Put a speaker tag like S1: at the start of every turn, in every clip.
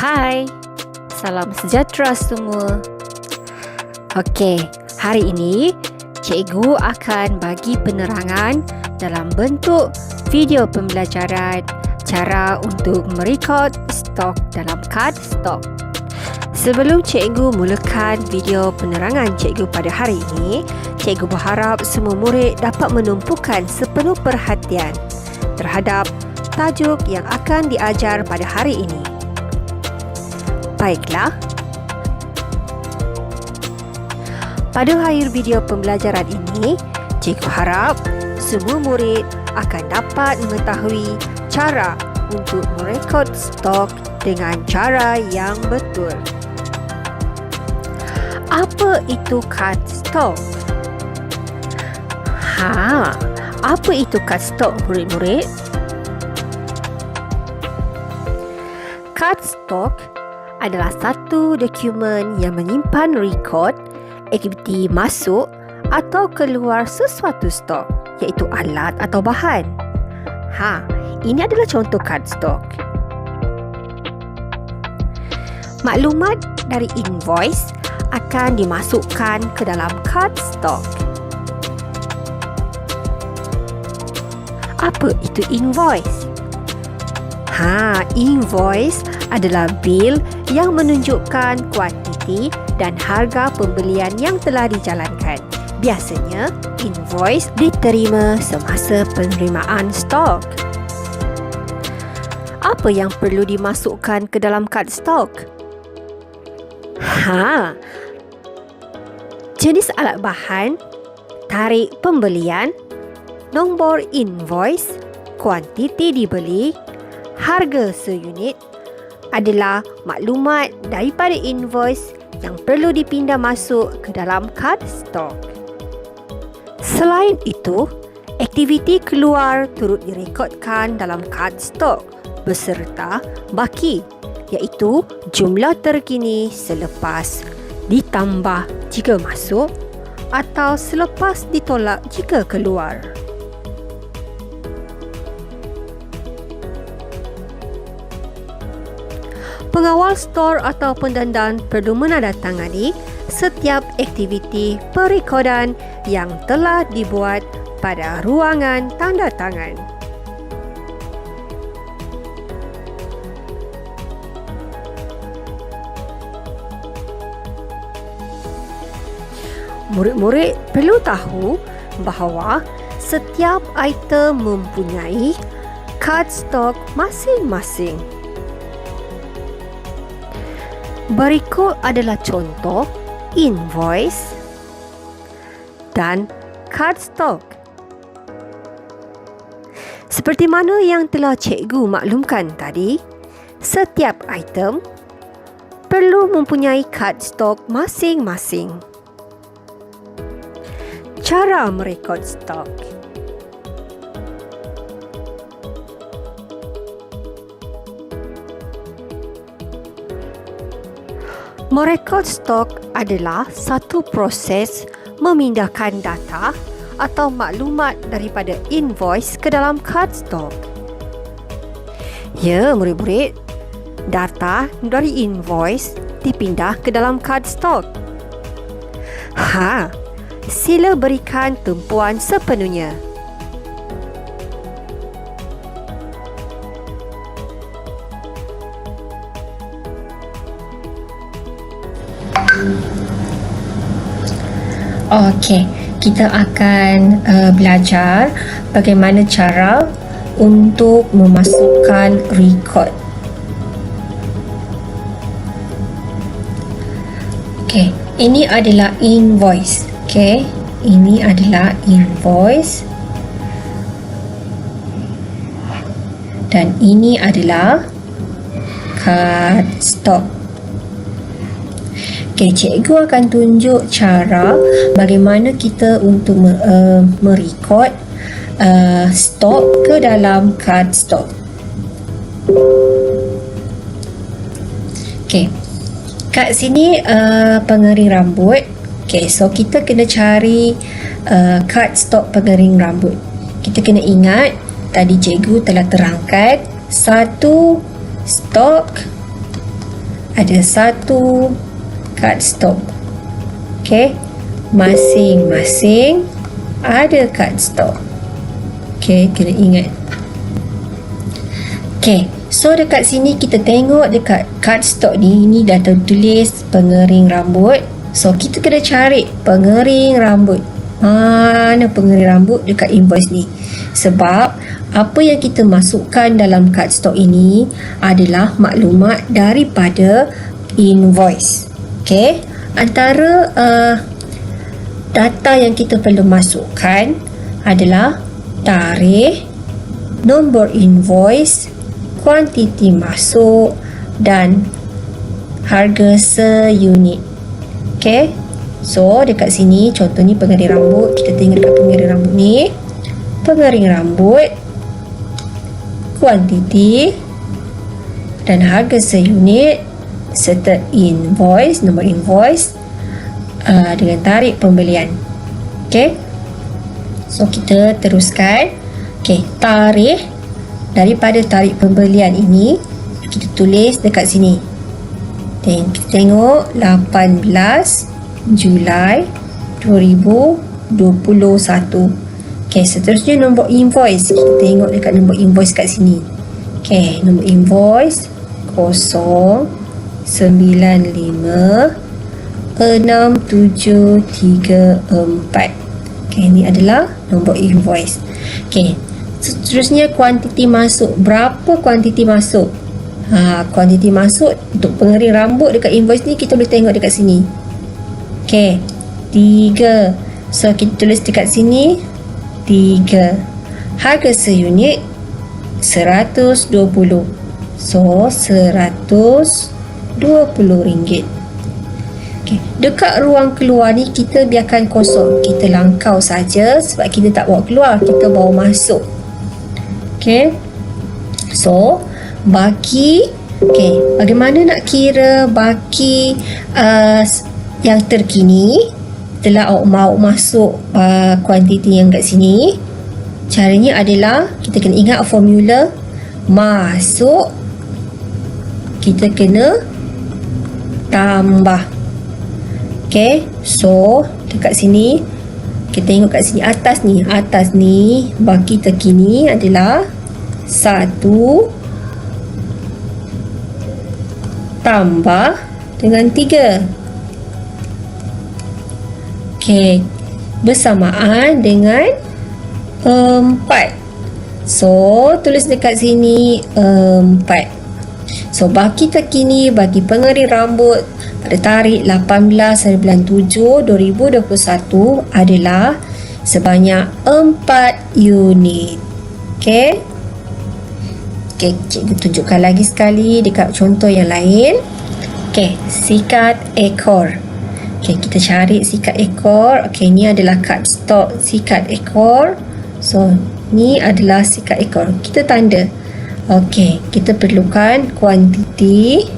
S1: Hai, salam sejahtera semua. Okey, hari ini cikgu akan bagi penerangan dalam bentuk video pembelajaran cara untuk merekod stok dalam kad stok. Sebelum cikgu mulakan video penerangan cikgu pada hari ini, cikgu berharap semua murid dapat menumpukan sepenuh perhatian terhadap tajuk yang akan diajar pada hari ini. Baiklah. Pada akhir video pembelajaran ini, cikgu harap semua murid akan dapat mengetahui cara untuk merekod stok dengan cara yang betul. Apa itu kad stok? Apa itu kad stok, murid-murid? Kad stok adalah satu dokumen yang menyimpan rekod aktiviti masuk atau keluar sesuatu stok, iaitu alat atau bahan. Ini adalah contoh kad stok. Maklumat dari invoice akan dimasukkan ke dalam kad stok. Apa itu invoice? Invoice adalah bil yang menunjukkan kuantiti dan harga pembelian yang telah dijalankan. Biasanya, invoice diterima semasa penerimaan stok. Apa yang perlu dimasukkan ke dalam kad stok? Jenis alat bahan, tarikh pembelian, nombor invoice, kuantiti dibeli, harga seunit adalah maklumat daripada invoice yang perlu dipindah masuk ke dalam kad stok. Selain itu, aktiviti keluar turut direkodkan dalam kad stok beserta baki, iaitu jumlah terkini selepas ditambah jika masuk atau selepas ditolak jika keluar. Pengawal stor atau pendandan perlu menandatangani setiap aktiviti perekodan yang telah dibuat pada ruangan tanda tangan. Murid-murid perlu tahu bahawa setiap item mempunyai kad stok masing-masing. Berikut adalah contoh invoice dan kad stok. Seperti mana yang telah cikgu maklumkan tadi, setiap item perlu mempunyai kad stok masing-masing. Cara merekod stok. Merekod stok adalah satu proses memindahkan data atau maklumat daripada invoice ke dalam kad stok. Ya, murid-murid, data dari invoice dipindah ke dalam kad stok. Sila berikan tumpuan sepenuhnya.
S2: Okey, kita akan belajar bagaimana cara untuk memasukkan rekod. Okey, ini adalah invoice. Okey, ini adalah invoice. Dan ini adalah kad stok. Okay, cikgu akan tunjuk cara bagaimana kita untuk merekod stok ke dalam kad stok. Okay, kat sini pengering rambut. Okay, so kita kena cari kad stok pengering rambut. Kita kena ingat tadi cikgu telah terangkan satu stok ada satu kad stop. Okey, masing-masing ada kad stop. Okey, kena ingat. Okey, so dekat sini kita tengok dekat kad stop ni dah tertulis pengering rambut. So kita kena cari pengering rambut. Mana pengering rambut dekat invoice ni? Sebab apa yang kita masukkan dalam kad stok ini adalah maklumat daripada invoice. Okey, antara data yang kita perlu masukkan adalah tarikh, nombor invoice, kuantiti masuk dan harga seunit. Okey, so dekat sini contoh ni pengering rambut. Kita tengok dekat pengering rambut ni, pengering rambut, kuantiti dan harga seunit serta invoice, nombor invoice dengan tarikh pembelian. Okey, so kita teruskan. Okey, tarikh, daripada tarikh pembelian ini kita tulis dekat sini. Kita tengok 18 Julai 2021. Okey, seterusnya nombor invoice. Kita tengok dekat nombor invoice kat sini. Okey, nombor invoice 0956734. Okey, ini adalah nombor invoice. Okey, seterusnya kuantiti masuk. Berapa kuantiti masuk? Kuantiti masuk untuk pengering rambut dekat invoice ni kita boleh tengok dekat sini. Okey, 3. So kita tulis dekat sini 3. Harga seunit 120. So 120 ringgit. Okay. Dekat ruang keluar ni kita biarkan kosong. Kita langkau saja sebab kita tak bawa keluar, kita bawa masuk. Okay, so baki. Okay, bagaimana nak kira baki yang terkini setelah awak mau masuk kuantiti yang kat sini? Caranya adalah kita kena ingat formula masuk, kita kena tambah. Okay, so dekat sini kita tengok kat sini atas ni baki terkini adalah 1 tambah dengan 3. Okey, bersamaan dengan 4. So tulis dekat sini 4. So baki terkini bagi pengering rambut pada tarikh 18/7/2021 adalah sebanyak 4 unit. Okey. Okey, cikgu tunjukkan lagi sekali dekat contoh yang lain. Okey, sikat ekor. Okey, kita cari sikat ekor. Okey, ni adalah kad stok sikat ekor. So, ni adalah sikat ekor. Kita tanda. Okey, kita perlukan kuantiti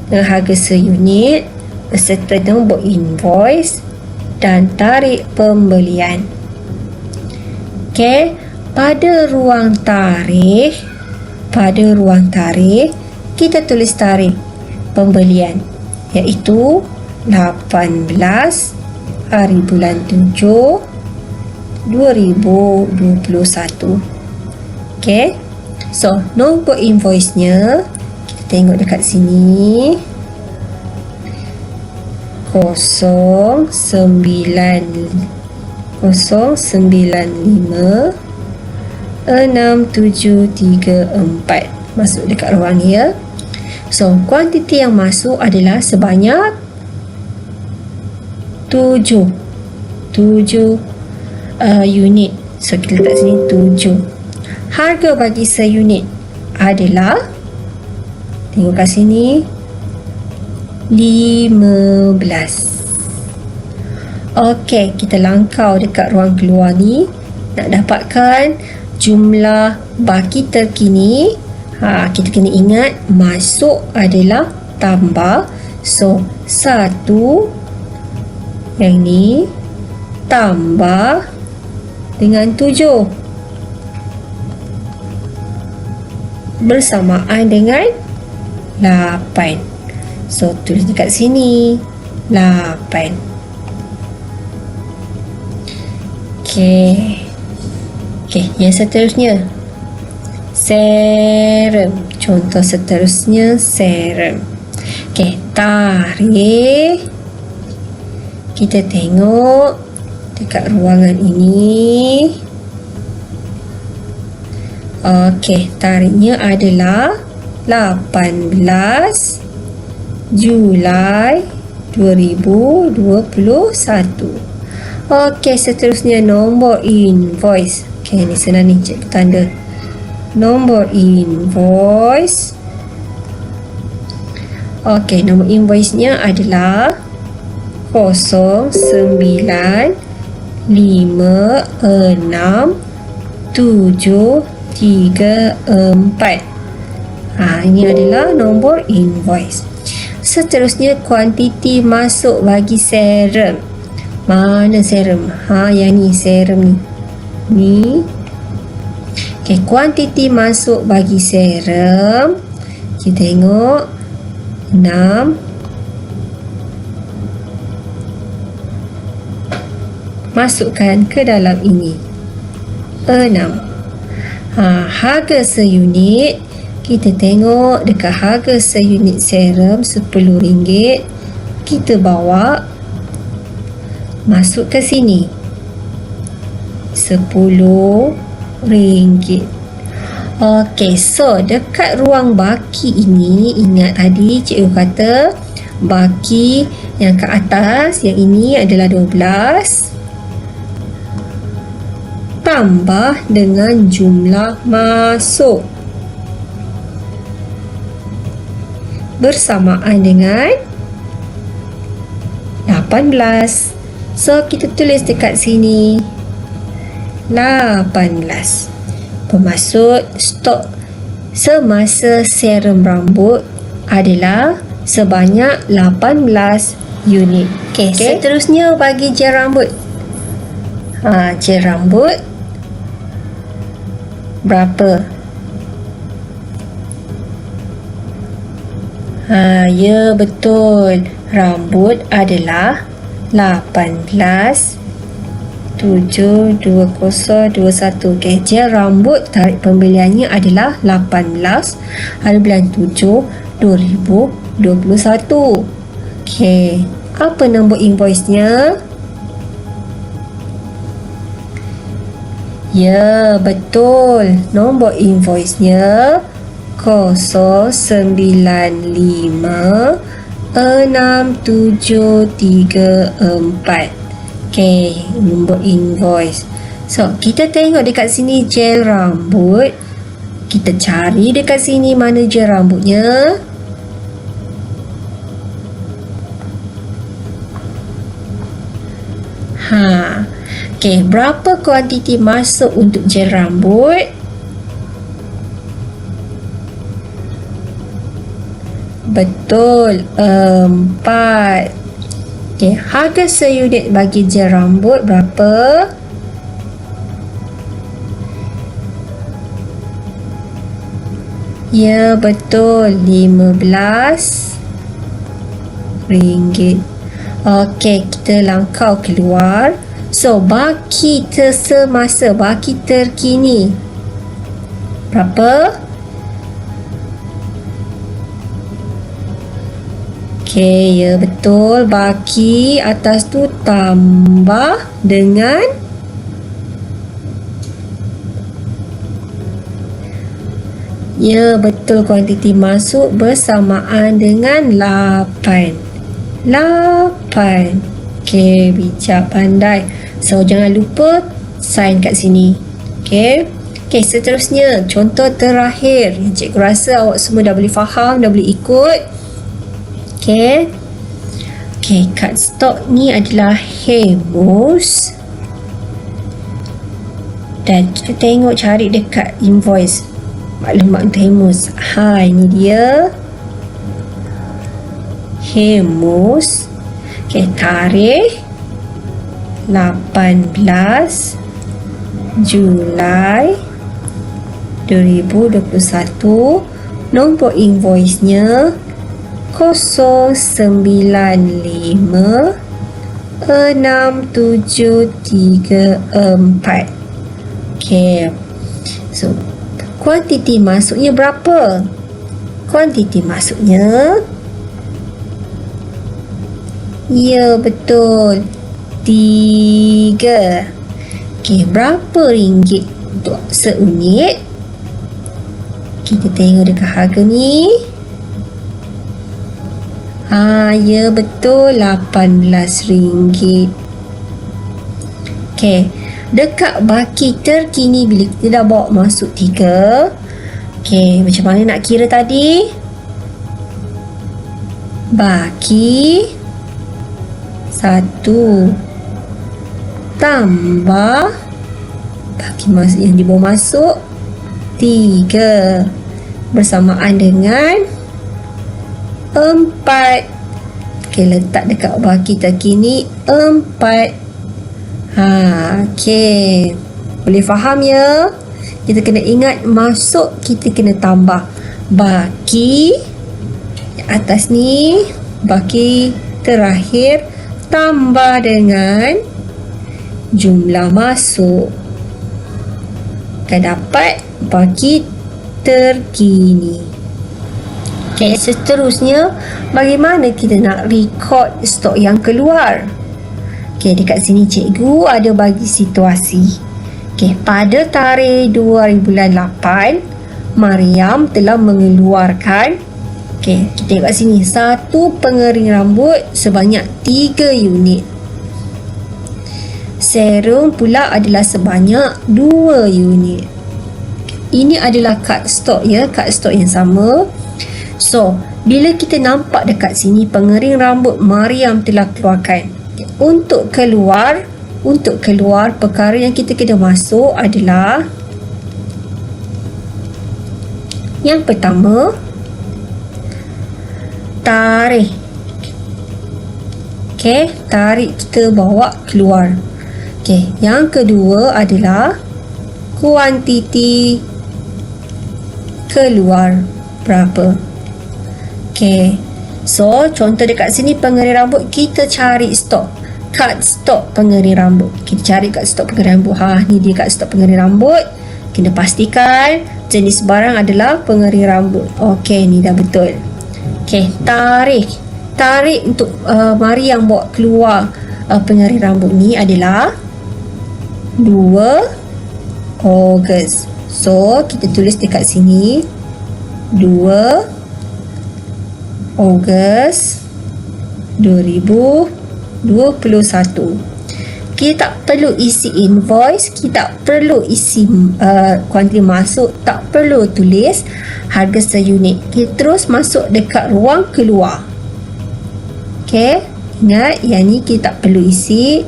S2: dengan harga seunit beserta nombor invoice dan tarikh pembelian. Okey, pada ruang tarikh kita tulis tarikh pembelian iaitu 18 hari bulan 7 2021. Okey, so nombor invoice-nya kita tengok dekat sini 095 6734. Masuk dekat ruang ni ya. So kuantiti yang masuk adalah sebanyak 7 unit. So kita letak sini 7. Harga bagi seunit adalah, tengok kat sini, 15. Okey, kita langkau dekat ruang keluar ni nak dapatkan jumlah baki terkini. Kita kena ingat masuk adalah tambah. So 1 yang ni tambah dengan 7 bersamaan dengan 8. So tulis dekat sini 8. Okey, yang seterusnya serum. Contoh seterusnya serum. Okey, tarik. Kita tengok dekat ruangan ini. Okey, tariknya adalah 18 Julai 2021. Okey, seterusnya nombor invoice. Okey, ni senang ni, cikgu tanda. Nombor invoice. Okey, nombor invoice-nya adalah 095674. Ini adalah nombor invoice. Seterusnya kuantiti masuk bagi serum. Mana serum? Yang ni serum ni. Ni. Okey, kuantiti masuk bagi serum. Kita tengok 6. Masukkan ke dalam ini 6. Harga seunit, kita tengok dekat harga seunit serum RM10. Kita bawa masuk ke sini RM10. Okey, so dekat ruang baki ini, ingat tadi cikgu kata baki yang ke atas, yang ini adalah 12 tambah dengan jumlah masuk bersamaan dengan 18. So kita tulis dekat sini 18. Bermaksud stok semasa serum rambut adalah sebanyak 18 unit. Okey, seterusnya bagi gel rambut. Gel rambut berapa? Ya, betul. Rambut adalah 18,72021. Okey, gel rambut tarikh pembeliannya adalah 18 hari bulan 7 2021. Okey, apa nombor invoice-nya? Ya, betul. Nombor invoice-nya 0956734. Okey, nombor invoice. So, kita tengok dekat sini gel rambut. Kita cari dekat sini mana gel rambutnya. Okey, berapa kuantiti masuk untuk gel rambut? Betul, 4. Okey, harga seunit bagi gel rambut berapa? Ya, betul, RM15. Okey, kita langkau keluar. So, baki semasa, baki terkini berapa? Okey, ya betul. Baki atas tu tambah dengan ya betul, kuantiti masuk bersamaan dengan 8. Okey, bijak, pandai. So, jangan lupa sign kat sini. Okey, seterusnya contoh terakhir. Cikgu rasa awak semua dah boleh faham, dah boleh ikut. Okey, kad stok ni adalah Hemus. Dan kita tengok cari dekat invoice maklumat untuk Hemus. Ini dia Hemus. Okey, tarikh 18 Julai 2021. Nombor invoice-nya 095 6734. Okay. So, kuantiti masuknya berapa? Kuantiti masuknya, ya betul, 3. Okay, berapa ringgit untuk seunit? Kita tengok dekat harga ni. Ya betul, RM18. Okay, dekat baki terkini bila kita dah bawa masuk 3. Okay, macam mana nak kira tadi? Baki 1 tambah baki masuk yang dibawa masuk 3 bersamaan dengan 4. Okay, letak dekat baki terkini 4. Okay, boleh faham ya? Kita kena ingat masuk kita kena tambah baki atas ni, baki terakhir tambah dengan jumlah masuk, akan dapat baki terkini. Okay, seterusnya bagaimana kita nak record stok yang keluar? Okay, dekat sini cikgu ada bagi situasi. Okay, pada tarikh 2 bulan 8, Mariam telah mengeluarkan, okay, kita tengok kat sini, satu pengering rambut sebanyak 3 unit. Serum pula adalah sebanyak 2 unit. Ini adalah kad stok ya, kad stok yang sama. So, bila kita nampak dekat sini pengering rambut Mariam telah keluarkan. Untuk keluar perkara yang kita kena masuk adalah yang pertama, tarikh. Okay, tarikh kita bawa keluar. Okay, yang kedua adalah kuantiti keluar berapa. Okay, so contoh dekat sini pengering rambut, kita cari stok, kad stok pengering rambut. Kita cari kad stok pengering rambut. Ni dia kad stok pengering rambut. Kena pastikan jenis barang adalah pengering rambut. Okay, ni dah betul. Okay, tarikh untuk Mariam bawa keluar pengering rambut ni adalah 2 Ogos. So, kita tulis dekat sini 2 Ogos 2021. Kita tak perlu isi invoice, kita tak perlu isi kuantiti masuk, tak perlu tulis harga seunit. Kita terus masuk dekat ruang keluar. Okay, ingat yang ni kita tak perlu isi,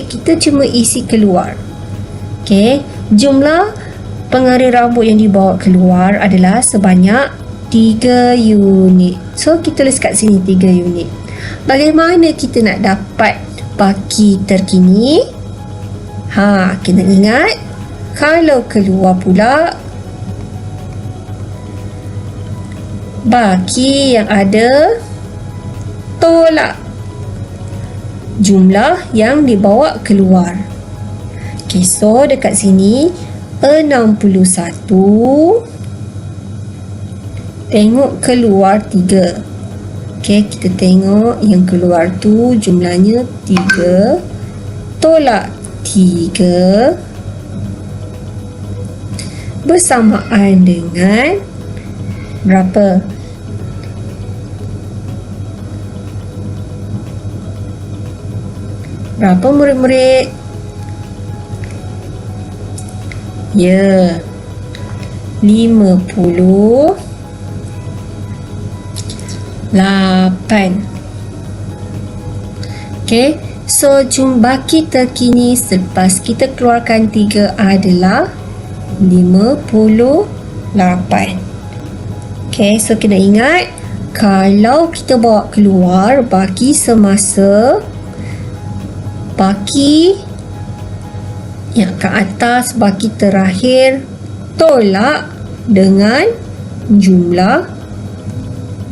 S2: kita cuma isi keluar. Okay, jumlah pengering rambut yang dibawa keluar adalah sebanyak 3 unit. So, kita tulis kat sini 3 unit. Bagaimana kita nak dapat baki terkini? Kena ingat, kalau keluar pula baki yang ada, tolak jumlah yang dibawa keluar. Okay, so dekat sini 61, tengok keluar 3. Okay, kita tengok yang keluar tu jumlahnya 3, tolak 3 bersamaan dengan berapa? Berapa murid-murid? Ya, 58. Okay, so baki terkini selepas kita keluarkan 3 adalah 58. Okay, so kena ingat, kalau kita bawa keluar baki semasa, baki yang ke atas, baki terakhir, tolak dengan jumlah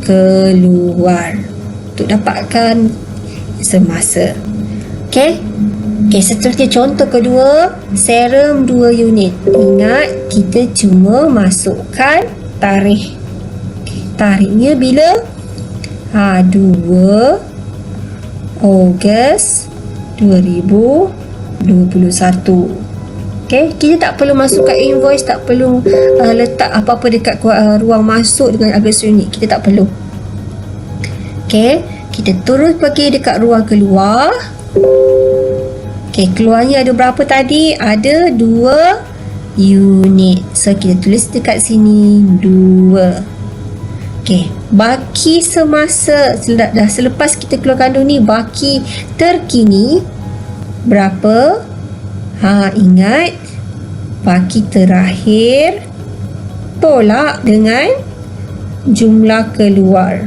S2: keluar untuk dapatkan semasa. Okey. Okey, seterusnya contoh kedua, serum 2 unit. Ingat, kita cuma masukkan tarikh. Tarikhnya bila? 2 Ogos 2021. Okay, kita tak perlu masukkan invoice, tak perlu letak apa-apa dekat ruang masuk dengan Agnes unit. Kita tak perlu. Okay, kita terus pergi dekat ruang keluar. Okay, keluarnya ada berapa tadi? Ada 2 unit. So, kita tulis dekat sini 2. Okay, baki semasa selepas kita keluar kandung ni, baki terkini berapa? Ingat, baki terakhir tolak dengan jumlah keluar.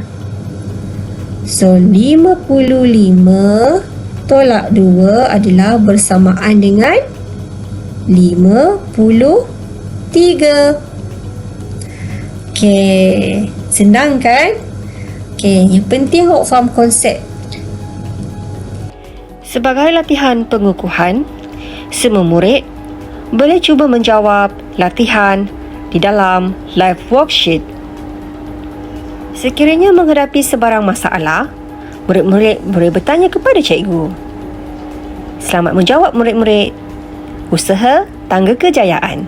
S2: So, 55 tolak 2 adalah bersamaan dengan 53. Okay, senang kan? Okay, yang penting awak faham konsep.
S1: Sebagai latihan pengukuhan, semua murid boleh cuba menjawab latihan di dalam live worksheet. Sekiranya menghadapi sebarang masalah, murid-murid boleh bertanya kepada cikgu. Selamat menjawab murid-murid. Usaha tangga kejayaan.